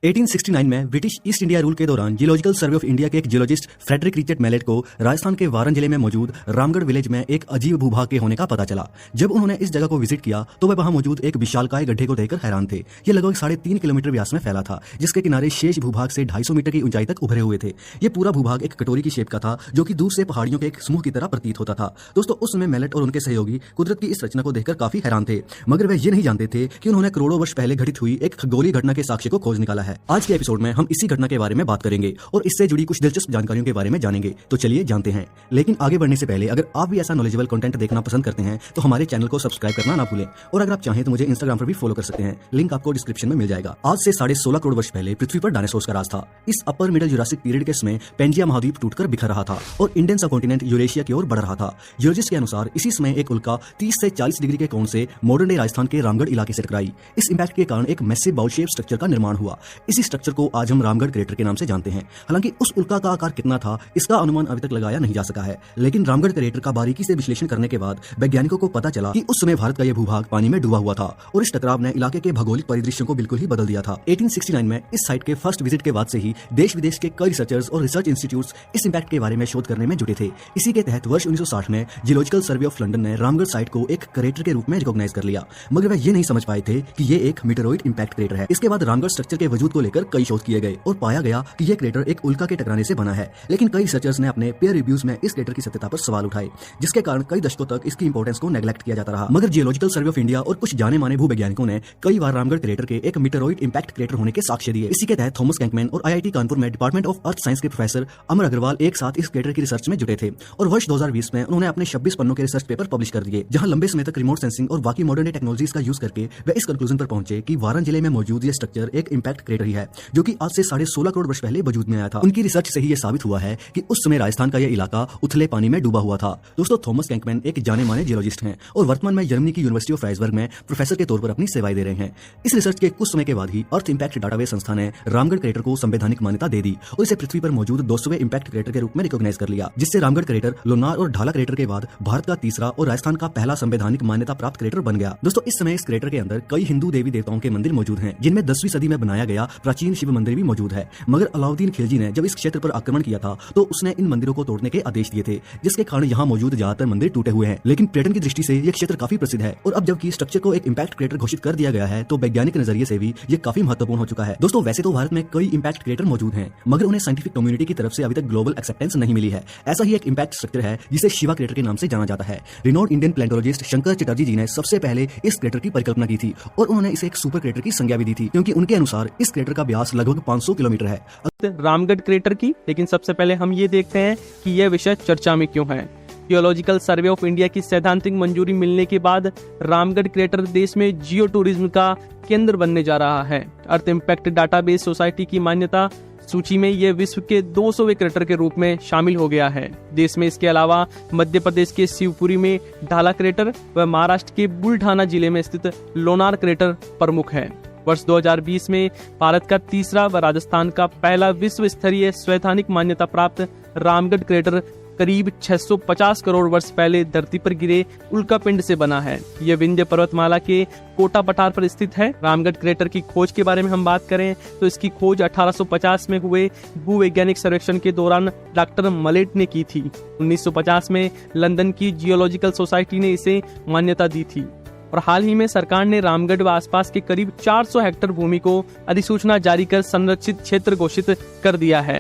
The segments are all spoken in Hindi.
1869 में ब्रिटिश ईस्ट इंडिया रूल के दौरान जियोलॉजिकल सर्वे ऑफ इंडिया के एक जियोलॉजिस्ट फ्रेडरिक रिचर्ड मैलेट को राजस्थान के वारन जिले में मौजूद रामगढ़ विलेज में एक अजीब भूभाग के होने का पता चला। जब उन्होंने इस जगह को विजिट किया तो वे वहां मौजूद एक विशालकाय गड्ढे को देखकर हैरान थे। ये लगभग 3.5 किलोमीटर व्यास में फैला था, जिसके किनारे शेष भूभाग से 250 मीटर की ऊंचाई तक उभरे हुए थे। ये पूरा भूभाग एक कटोरी की शेप का था, जो कि दूर से पहाड़ियों के एक समूह की तरह प्रतीत होता था। दोस्तों, उस समय मैलेट और उनके सहयोगी कुदरत की इस रचना को देखकर काफी हैरान थे, मगर वे ये नहीं जानते थे कि उन्होंने करोड़ों वर्ष पहले घटित हुई एक खगोलीय घटना के साक्ष्य को खोज निकाला है। आज के एपिसोड में हम इसी घटना के बारे में बात करेंगे और इससे जुड़ी कुछ दिलचस्प जानकारियों के बारे में जानेंगे। तो चलिए जानते हैं। लेकिन आगे बढ़ने से पहले अगर आप भी ऐसा नॉलेजेबल कंटेंट देखना पसंद करते हैं तो हमारे चैनल को सब्सक्राइब करना ना भूलें, और अगर आप चाहें तो मुझे इंस्टाग्राम पर भी फॉलो कर सकते हैं। लिंक आपको डिस्क्रिप्शन में मिल जाएगा। आज से 16.5 करोड़ वर्ष पहले पृथ्वी पर डायनासोर्स का राज था। इस अपर मिडल जुरासिक पीरियड के समय पेंजिया महाद्वीप टूटकर बिखर रहा था और इंडियन सबकॉन्टिनेंट यूरेशिया की ओर बढ़ रहा था। जियोलॉजिस्ट के अनुसार इसी समय एक उल्का 30 से 40 डिग्री के कोण से मॉडर्न डे राजस्थान के रामगढ़ इलाके से टकराई। इस इंपैक्ट के कारण एक मैसिव बाउल शेप स्ट्रक्चर का निर्माण हुआ। इसी स्ट्रक्चर को आज हम रामगढ़ क्रेटर के नाम से जानते हैं। हालांकि उस उल्का का आकार कितना था इसका अनुमान अभी तक लगाया नहीं जा सका है, लेकिन रामगढ़ क्रेटर का बारीकी से विश्लेषण करने के बाद वैज्ञानिकों को पता चला कि उस समय भारत का यह भूभाग पानी में डूबा हुआ था और इस टकराव ने इलाके के भौगोलिक परिदृश्य को बिल्कुल ही बदल दिया था। 1869 में इस साइट के फर्स्ट विजिट के बाद से ही देश विदेश के कई रिसर्चर्स और रिसर्च इंस्टीट्यूट्स इस इंपैक्ट के बारे में शोध करने में जुटे थे। इसी के तहत वर्ष 1960 में जियोलॉजिकल सर्वे ऑफ लंदन ने रामगढ़ साइट को एक क्रेटर के रूप में रिकॉग्नाइज कर लिया, मगर वे ये नहीं समझ पाए थे कि ये एक मीटरॉइड इंपैक्ट क्रेटर है। इसके बाद रामगढ़ स्ट्रक्चर के वजूद को लेकर कई शोध किए गए और पाया गया कि यह क्रेटर एक उल्का के टकराने से बना है, लेकिन कई रिसर्चर्स ने अपने पेयर रिव्यूज में इस क्रेटर की सत्यता पर सवाल उठाए, जिसके कारण कई दशकों तक इसकी इंपॉर्टेंस को नेग्लेक्ट किया जाता रहा। मगर जियोलॉजिकल सर्वे ऑफ इंडिया और कुछ जाने माने भूवैज्ञानिकों ने कई बार रामगढ़ क्रेटर के एक मीटरॉइड इंपैक्ट क्रेटर होने के साक्ष्य दिए। इसी के तहत थॉमस कैंकमैन और IIT कानपुर में डिपार्टमेंट ऑफ अर्थ साइंस के प्रोफेसर अमर अग्रवाल एक साथ इस क्रेटर की रिसर्च में जुटे थे और वर्ष 2020 में उन्होंने अपने 26 पन्नों के रिसर्च पेपर पब्लिश कर दिए, जहां लंबे समय तक रिमोट सेंसिंग और बाकी मॉडर्न डे टेक्नोलॉजीज का यूज करके वे इस कंक्लूजन पर पहुंचे कि वारन जिले में मौजूद ये स्ट्रक्चर एक इंपैक्ट क्रेटर ही है, जो कि आज से 16.5 करोड़ वर्ष पहले वजूद में आया था। उनकी रिसर्च से ही ये साबित हुआ है कि उस समय राजस्थान का यह इलाका उथले पानी में डूबा हुआ था। दोस्तों, थॉमस कैंकमैन एक जाने माने जियोलॉजिस्ट हैं और वर्तमान में जर्मनी की यूनिवर्सिटी ऑफ फ्राइसबर्ग में प्रोफेसर के तौर पर अपनी सेवाएं दे रहे हैं। इस रिसर्च के कुछ समय के बाद ही अर्थ इंपैक्ट डाटाबेस संस्था ने रामगढ़ क्रेटर को संवैधानिक मान्यता दे दी और इसे पृथ्वी पर मौजूद 200वें इंपैक्ट क्रेटर के रूप में रिकॉग्नाइज कर लिया, जिससे रामगढ़ क्रेटर लोनार और ढाला क्रेटर के बाद भारत का तीसरा और राजस्थान का पहला संवैधानिक मान्यता प्राप्त क्रेटर बन गया। दोस्तों, इस समय इस क्रेटर के अंदर कई हिंदू देवी देवताओं के मंदिर मौजूद हैं, जिनमें 10वीं सदी में बनाया गया प्राचीन शिव मंदिर भी मौजूद है। मगर अलाउद्दीन खिलजी ने जब इस क्षेत्र पर आक्रमण किया था तो उसने इन मंदिरों को तोड़ने के आदेश दिए थे, जिसके कारण यहाँ मौजूद ज्यादातर मंदिर टूटे हुए हैं। लेकिन पर्यटन की दृष्टि से यह क्षेत्र काफी प्रसिद्ध है और अब जबकि स्ट्रक्चर को एक इंपैक्ट क्रेटर घोषित कर दिया गया है तो वैज्ञानिक नजरिए से भी ये काफी महत्वपूर्ण हो चुका है। दोस्तों, वैसे तो भारत में कई इंपैक्ट क्रेटर मौजूद हैं, मगर उन्हें साइंटिफिक कम्युनिटी की तरफ से अभी तक ग्लोबल एक्सेप्टेंस नहीं मिली है। ऐसा ही एक इंपैक्ट स्ट्रक्चर है जिसे शिवा क्रेटर के नाम से जाना जाता है। रिनोड इंडियन प्लेंटोलॉजिस्ट शंकर चटर्जी जी ने सबसे पहले इस क्रेटर की परिकल्पना की थी और उन्होंने इसे एक सुपर क्रेटर की संज्ञा भी दी थी, क्योंकि उनके अनुसार इस क्रेटर का व्यास लगभग 500 किलोमीटर है। रामगढ़ क्रेटर की, लेकिन सबसे पहले हम ये देखते हैं कि यह विषय चर्चा में क्यों है। जियोलॉजिकल सर्वे ऑफ इंडिया की सैद्धांतिक मंजूरी मिलने के बाद रामगढ़ क्रेटर देश में जियो टूरिज्म का केंद्र बनने जा रहा है। अर्थ इंपैक्ट डाटाबेस सोसाइटी की मान्यता सूची में यह विश्व के 200वें क्रेटर के रूप में शामिल हो गया है। देश में इसके अलावा मध्य प्रदेश के शिवपुरी में ढाला क्रेटर व महाराष्ट्र के बुलढाना जिले में स्थित लोनार क्रेटर प्रमुख है। वर्ष 2020 में भारत का तीसरा व राजस्थान का पहला विश्व स्तरीय संवैधानिक मान्यता प्राप्त रामगढ़ क्रेटर करीब 650 करोड़ वर्ष पहले धरती पर गिरे उल्कापिंड से बना है। यह विंध्य पर्वतमाला के कोटा पठार पर स्थित है। रामगढ़ क्रेटर की खोज के बारे में हम बात करें तो इसकी खोज 1850 में हुए भूवैज्ञानिक सर्वेक्षण के दौरान डॉक्टर मलेट ने की थी। 1950 में लंदन की जियोलॉजिकल सोसाइटी ने इसे मान्यता दी थी और हाल ही में सरकार ने रामगढ़ व आसपास के करीब 400 हेक्टेयर भूमि को अधिसूचना जारी कर संरक्षित क्षेत्र घोषित कर दिया है।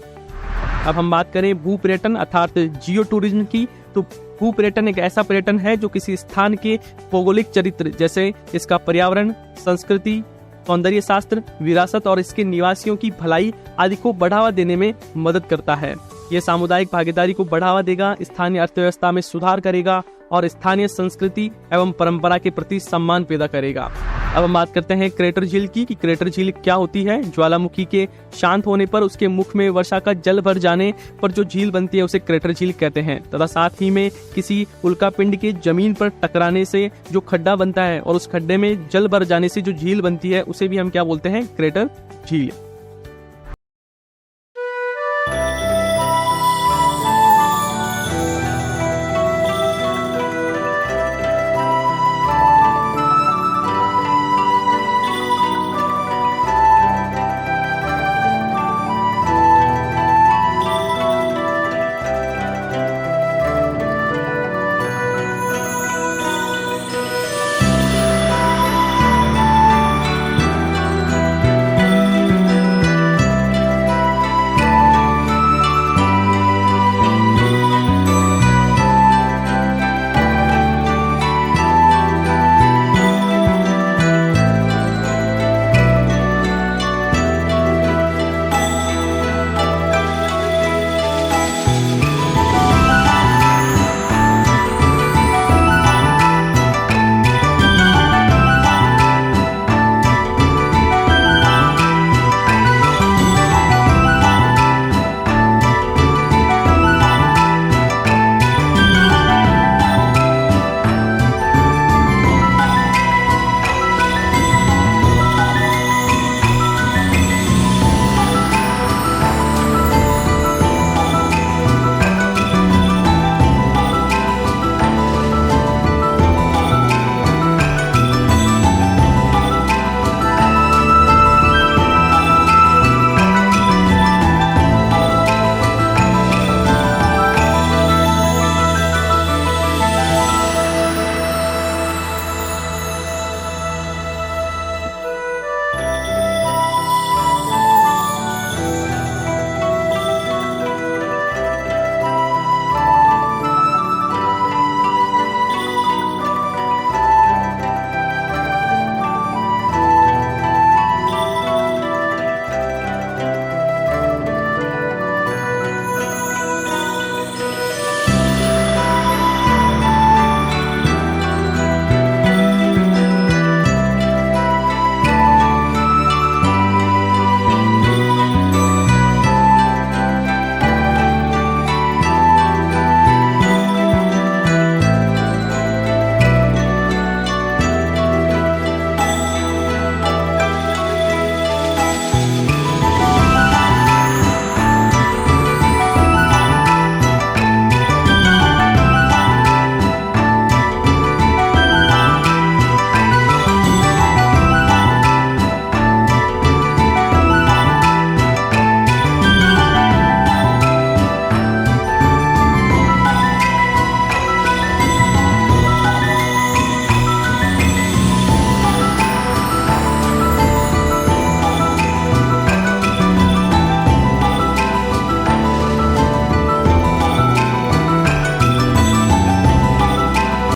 अब हम बात करें भू पर्यटन अर्थात जियो टूरिज्म की, तो भू पर्यटन एक ऐसा पर्यटन है जो किसी स्थान के भौगोलिक चरित्र जैसे इसका पर्यावरण, संस्कृति, सौंदर्य शास्त्र, विरासत और इसके निवासियों की भलाई आदि को बढ़ावा देने में मदद करता है। ये सामुदायिक भागीदारी को बढ़ावा देगा, स्थानीय अर्थव्यवस्था में सुधार करेगा और स्थानीय संस्कृति एवं परंपरा के प्रति सम्मान पैदा करेगा। अब हम बात करते हैं क्रेटर झील की कि क्रेटर झील क्या होती है। ज्वालामुखी के शांत होने पर उसके मुख में वर्षा का जल भर जाने पर जो झील बनती है उसे क्रेटर झील कहते हैं, तथा साथ ही में किसी उल्कापिंड के जमीन पर टकराने से जो खड्डा बनता है और उस खड्डे में जल भर जाने से जो झील बनती है उसे भी हम क्या बोलते हैं, क्रेटर झील।